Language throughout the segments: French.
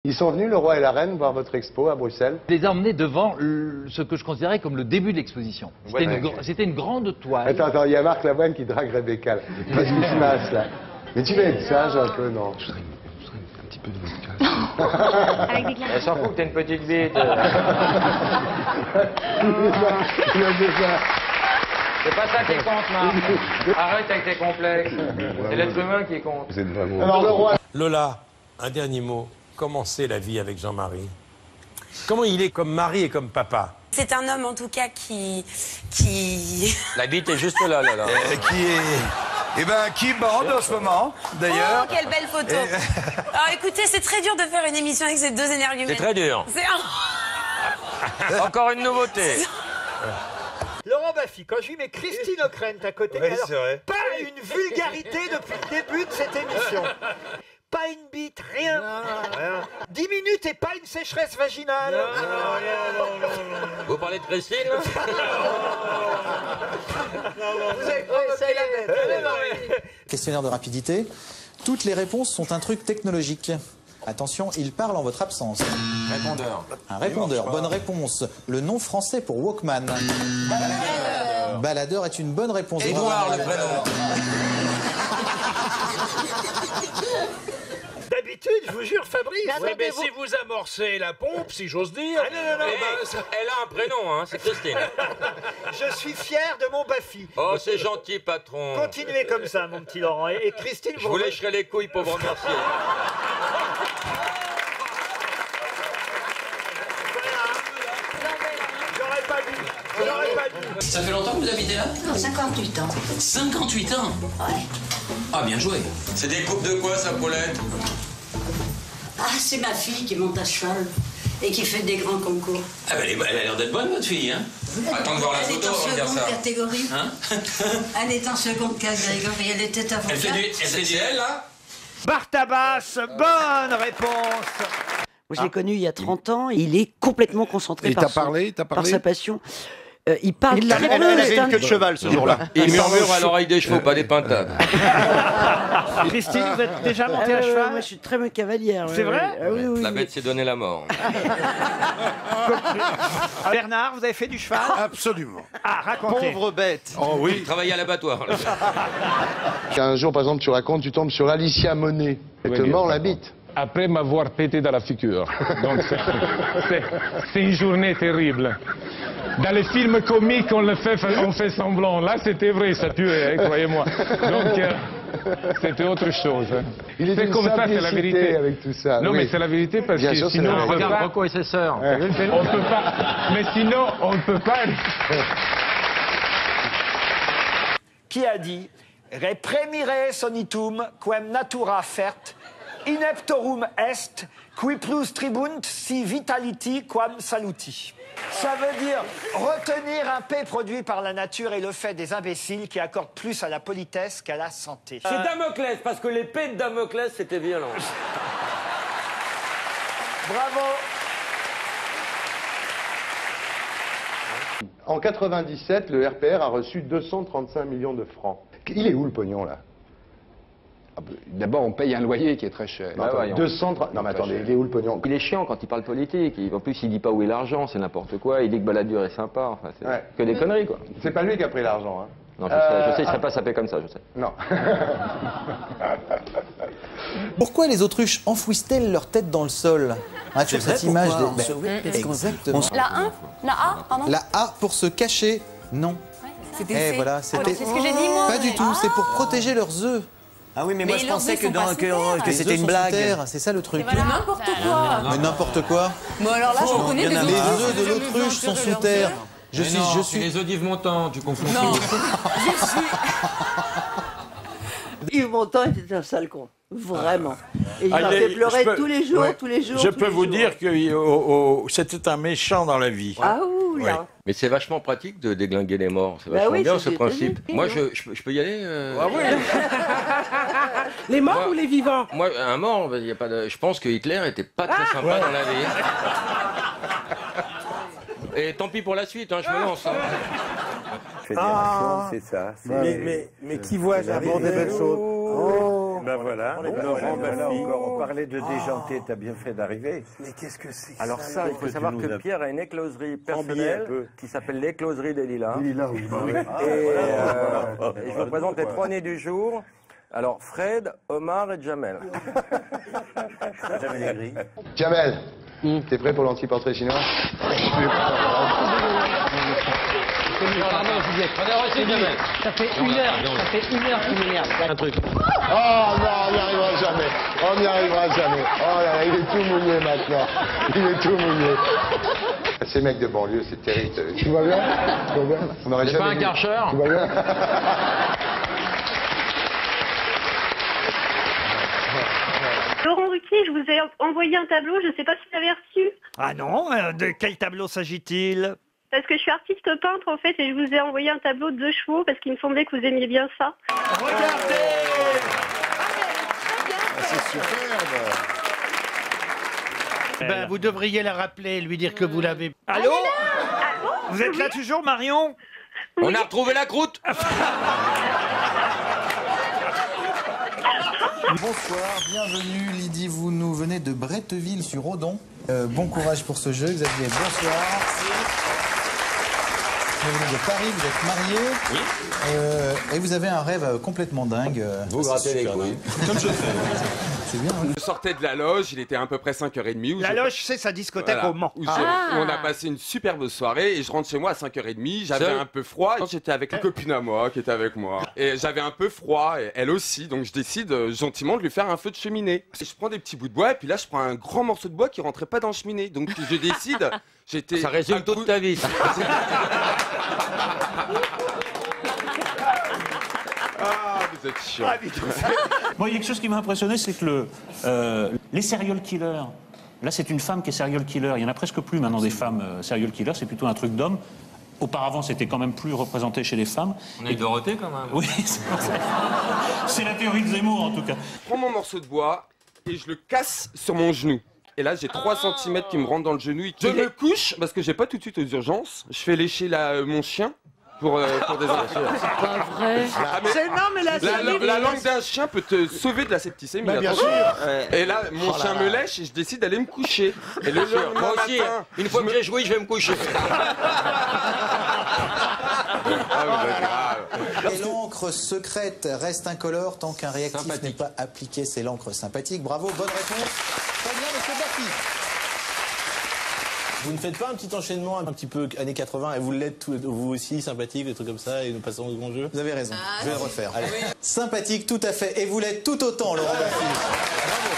Ils sont venus, le roi et la reine, voir votre expo à Bruxelles. Je les ai emmenés devant ce que je considérais comme le début de l'exposition. C'était une grande toile. Attends, il y a Marc Lavoine qui drague Rebecca. Qu'est-ce qui se passe là? Mais tu vas être sage un peu, non? Je voudrais un petit peu de vodka. Avec des glaces. Elle s'en fout que t'as une petite bite. Il a déjà... C'est pas ça qui compte, Marc. Arrête avec tes complexes. C'est l'être humain qui compte. Vous êtes vraiment... Alors le roi... Lola, un dernier mot. Comment c'est la vie avec Jean-Marie? Comment il est comme mari et comme papa? C'est un homme en tout cas qui... La bite est juste là, là. Qui bande en ce moment, d'ailleurs. Oh, quelle belle photo. Alors écoutez, c'est très dur de faire une émission avec ces deux énergumènes. C'est très dur. C'est Encore une nouveauté. Laurent Baffy, quand je lui mets Christine O'Krent à côté, alors, pas une vulgarité depuis le début de cette émission. Pas une bite, rien. 10 minutes et pas une sécheresse vaginale. Vous parlez de Christine, là? Vous avez provoqué la bête. Questionnaire de rapidité. Toutes les réponses sont un truc technologique. Attention, il parle en votre absence. Répondeur. Un répondeur. Bonne réponse. Le nom français pour Walkman. Baladeur est une bonne réponse. Édouard, le prénom. D'habitude, je vous jure, Fabrice. Oui, mais si vous amorcez la pompe, si j'ose dire... Ah, non. Elle a un prénom, hein, c'est Christine. Je suis fier de mon Baffy. Oh, c'est gentil, patron. Continuez comme ça, mon petit Laurent. Et Christine, Je vous lécherai les couilles pour vous remercier. J'aurais pas dû. Ça fait longtemps que vous habitez là? Non, 58 ans. 58 ans? Ouais. Ah, bien joué. C'est des coupes de quoi, ça, Paulette? Ah, c'est ma fille qui monte à cheval et qui fait des grands concours. Ah, ben, elle a l'air d'être bonne, votre fille, hein? Attends de voir la Elle photo est en avant de dire seconde ça. catégorie. Hein? Elle est en seconde catégorie. Elle était avocate. C'est elle, là? Bartabas, bonne réponse. Je l'ai connu il y a 30 ans. Il est complètement concentré par sa passion. Il parle très peu. Elle avait une queue de cheval ce jour-là. Il murmure à l'oreille des chevaux, pas des pintades. Christine, vous êtes déjà montée à cheval? Moi, je suis très bonne cavalière. C'est vrai? Oui. La bête s'est donné la mort. Bernard, vous avez fait du cheval? Absolument. Ah, racontez. Pauvre bête. Oh oui. Il travaillait à l'abattoir. Un jour, par exemple, tu racontes, tu tombes sur Alicia Monet. Elle te mord la bite. Après m'avoir pété dans la figure. Donc c'est une journée terrible. Dans les films comiques, on fait semblant. Là, c'était vrai, ça tuait, hein, croyez-moi. Donc, c'était autre chose. C'est comme ça, c'est la vérité. Avec tout ça. Non, oui. mais c'est la vérité parce Bien que sûr, sinon, on peut Regarde pas... Rocco et ses sœurs. On peut pas... Mais sinon, on ne peut pas... Qui a dit « Repremire sonitum quem natura fert, ineptorum est, qui plus tribunt si vitaliti quam saluti ». Ça veut dire retenir un paix produit par la nature et le fait des imbéciles qui accordent plus à la politesse qu'à la santé. C'est Damoclès, parce que l'épée de Damoclès, c'était violent. Bravo. En 97, le RPR a reçu 235 millions de francs. Il est où le pognon là? D'abord, on paye un loyer qui est très cher. Non, attends, 230... Non mais attendez, il est où le pognon? Il est chiant quand il parle politique. En plus, il dit pas où est l'argent, c'est n'importe quoi. Il dit que Balladur est sympa. Enfin, c'est que des conneries, quoi. C'est pas lui qui a pris l'argent, hein? Non, je sais, il serait pas sapé comme ça, je sais. Non. Pourquoi les autruches enfouissent-elles leur tête dans le sol? Sur cette image exactement. La 1? La A, pardon? La A pour se cacher, non. C'était voilà, c'était... c'est ce que j'ai dit, moi. Pas du tout, c'est pour protéger leurs œufs. Ah oui, mais moi je pensais que Les c'était œufs une sont blague. sous terre, c'est ça le truc. N'importe quoi. Mais n'importe quoi. Bon, alors là, j'en connais des Les autres. œufs de l'autruche sont sous terre. Je suis... les œufs d'Yves Montand, tu confonds Non. Yves Montand était un sale con. Vraiment. Et il m'a fait pleurer tous les jours, tous les jours. Je peux vous dire que c'était un méchant dans la vie. Ah oui, là. Mais c'est vachement pratique de déglinguer les morts. C'est Bah vachement oui, bien, c'est ce principe. génial. Moi, je peux y aller Ah oui. Les morts ou les vivants? Moi, un mort, y a pas de... je pense que Hitler était pas très sympa dans la vie. Et tant pis pour la suite, hein, je me lance. Hein. Fédération, c'est ça. Mais qui voit, j'aborde des belles choses. Ben voilà. Laurent, on parlait de déjanté, t'as bien fait d'arriver. Mais qu'est-ce que c'est que Alors ça, il faut savoir que Pierre a une écloserie personnelle qui s'appelle l'écloserie des Lilas. Lilas, oui. Et je vous présente les 3 nés du jour. Alors Fred, Omar et Jamel. Jamel, t'es prêt pour l'anti-portrait chinois? Pardon, Juliette. On a reçu Jamel. Ça fait une heure qu'il m'énerve. Un truc. Oh non, on n'y arrivera jamais. On n'y arrivera jamais. Oh là là, il est tout mouillé maintenant. Il est tout mouillé. Ces mecs de banlieue, c'est terrible. Tu vas bien? Tu vas bien? On aurait C'est jamais pas un vu. Karcher? Tu vas bien? Laurent Ruquier, je vous ai envoyé un tableau, je ne sais pas si vous l'avez reçu. Ah non, de quel tableau s'agit-il? Parce que je suis artiste peintre en fait et je vous ai envoyé un tableau de 2 chevaux parce qu'il me semblait que vous aimiez bien ça. Regardez! C'est superbe. Ben, vous devriez la rappeler, lui dire que vous l'avez... Allô? Vous êtes là toujours, Marion? On a retrouvé la croûte. Bonsoir, bienvenue Lydie, vous nous venez de Bretteville-sur-Odon. Bon courage pour ce jeu, Xavier, bonsoir. Vous venez de Paris, vous êtes marié. Oui. Et vous avez un rêve complètement dingue. Vous grattez les couilles. Comme je fais. C'est bien. Je sortais de la loge, il était à peu près 5h30. La loge, c'est sa discothèque au Mans. Où on a passé une superbe soirée et je rentre chez moi à 5h30. J'avais un peu froid. J'étais avec une copine à moi qui était avec moi. Et j'avais un peu froid, et elle aussi. Donc je décide gentiment de lui faire un feu de cheminée. Je prends des petits bouts de bois et puis là je prends un grand morceau de bois qui rentrait pas dans la cheminée. Donc je décide. Ça résume toute ta vie. Ah, vous êtes chiant. Moi, il y a quelque chose qui m'a impressionné, c'est que les serial killers, là c'est une femme qui est serial killer, il y en a presque plus maintenant des femmes serial killers, c'est plutôt un truc d'homme. Auparavant, c'était quand même plus représenté chez les femmes. On est Dorothée quand même. Oui, c'est la théorie de Zemmour en tout cas. Je prends mon morceau de bois et je le casse sur mon genou. Et là, j'ai 3 cm qui me rentrent dans le genou. Je me couche parce que j'ai pas tout de suite aux urgences. Je fais lécher mon chien pour des enfants. C'est pas vrai. La langue d'un chien peut te sauver de la septicémie. Bah, bien attention. sûr. Et là, mon chien me lèche et je décide d'aller me coucher. Et le lendemain Moi aussi, matin, une fois que j'ai joué, je vais me coucher. Et l'encre secrète reste incolore tant qu'un réactif n'est pas appliqué. C'est l'encre sympathique. Bravo, bonne réponse. Très bien, monsieur Berti. Vous ne faites pas un petit enchaînement un petit peu années 80 et vous l'êtes vous aussi, sympathique, des trucs comme ça, et nous passons au bon jeu? Vous avez raison, je vais le refaire. Allez. Sympathique, tout à fait. Et vous l'êtes tout autant, Laurent Baffy. Bravo.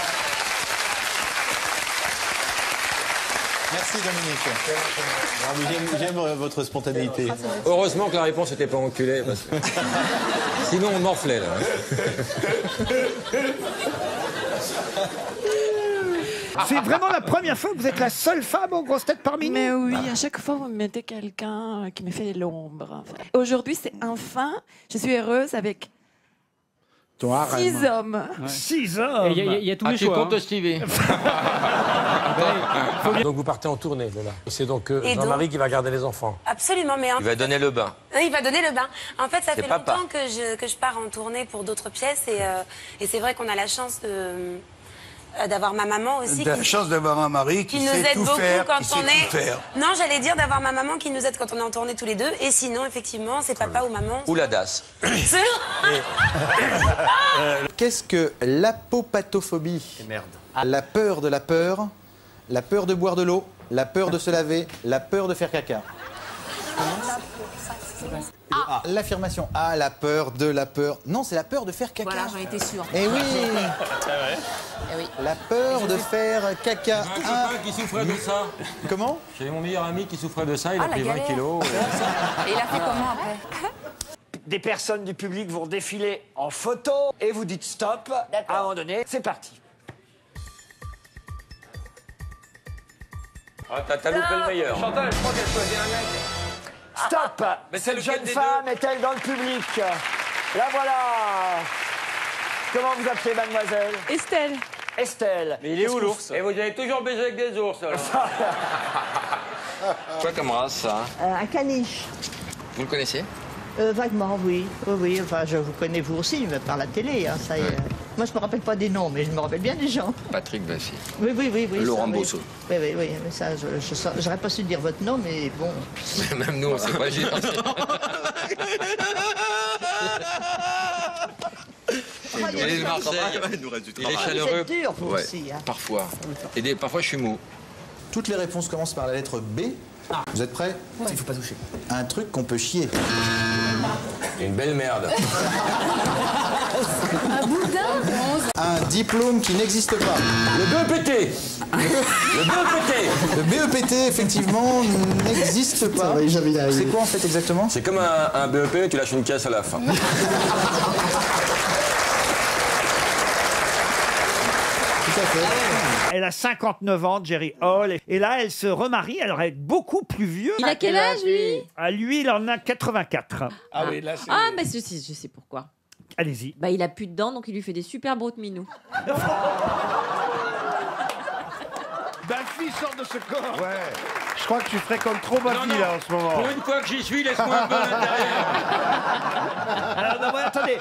Merci Dominique. J'aime votre spontanéité. Heureusement que la réponse n'était pas enculée, parce que... sinon on morflait là. C'est vraiment la première fois que vous êtes la seule femme aux grosses têtes parmi nous? Mais oui, à chaque fois, vous me mettez quelqu'un qui me fait l'ombre. Aujourd'hui, c'est enfin, je suis heureuse avec 6 hommes. 6 hommes. Il y a tous les choix. Tu comptes Stevie. Donc vous partez en tournée, Lola. C'est donc Jean-Marie qui va garder les enfants. Absolument, mais Il va donner le bain. il va donner le bain. En fait, ça C'est fait papa. longtemps que je pars en tournée pour d'autres pièces et c'est vrai qu'on a la chance d'avoir ma maman aussi. La chance d'avoir un mari qui nous sait aide tout beaucoup faire, quand qui sait on tout est. faire. Non, j'allais dire d'avoir ma maman qui nous aide quand on est en tournée tous les deux. Et sinon, effectivement, c'est papa ou maman. Ou la DAS. Qu'est-ce que l'apopatophobie? Merde. La peur de boire de l'eau, la peur de se laver, la peur de faire caca. L'affirmation A, la peur de la peur. Non, c'est la peur de faire caca. Voilà, j'en étais sûre. Eh oui. Eh oui. La peur de faire caca. Qui souffrait de ça? Comment? J'avais mon meilleur ami qui souffrait de ça, il Ah, a la pris 20 galère. kilos. Et il a fait comment après? Des personnes du public vont défiler en photo et vous dites stop. À un moment donné, c'est parti. Ah, t'as loupé le meilleur. Chantal, je crois qu'elle choisit un mec. Stop. Mais c'est Cette lequel jeune des femme est-elle dans le public? La voilà. Comment vous appelez, mademoiselle? Estelle. Estelle. Mais il est où l'ours? Et vous avez toujours baisé avec des ours alors. Quoi comme race ça? Un caniche. Vous le connaissez? Vaguement, oui. Oui, enfin, je vous connais vous aussi, mais par la télé, hein, ça y est. Moi, je me rappelle pas des noms, mais je me rappelle bien des gens. Patrick Baffy. Oui. Laurent ça, oui. Bosso. Oui, mais ça, j'aurais pas su dire votre nom, mais bon. Même nous, on sait pas dire. Il est de Marseille, il est chaleureux. Vous êtes dur, vous aussi. Hein. Parfois. Et parfois, je suis mou. Toutes les réponses commencent par la lettre B. Vous êtes prêts? Il faut pas toucher. Un truc qu'on peut chier. Une belle merde. Un boudin? Un diplôme qui n'existe pas. Le BEPT. Le BEPT, effectivement, n'existe pas. C'est quoi en fait exactement? C'est comme un BEP, tu lâches une caisse à la fin. Tout à fait. Elle a 59 ans, Jerry Hall. Et là, elle se remarie. Alors, elle est beaucoup plus vieux. Il a quel âge, lui? Lui, il en a 84. Ah oui, là, c'est... Ah, mais je sais pourquoi. Allez-y. Bah, il a plus de dents, donc il lui fait des super broutes minous. Baffy sort de ce corps. Ouais. Je crois que tu fréquentes trop Baffy là en ce moment. Pour une fois que j'y suis, laisse-moi un peu à l'intérieur. Alors, non, attendez.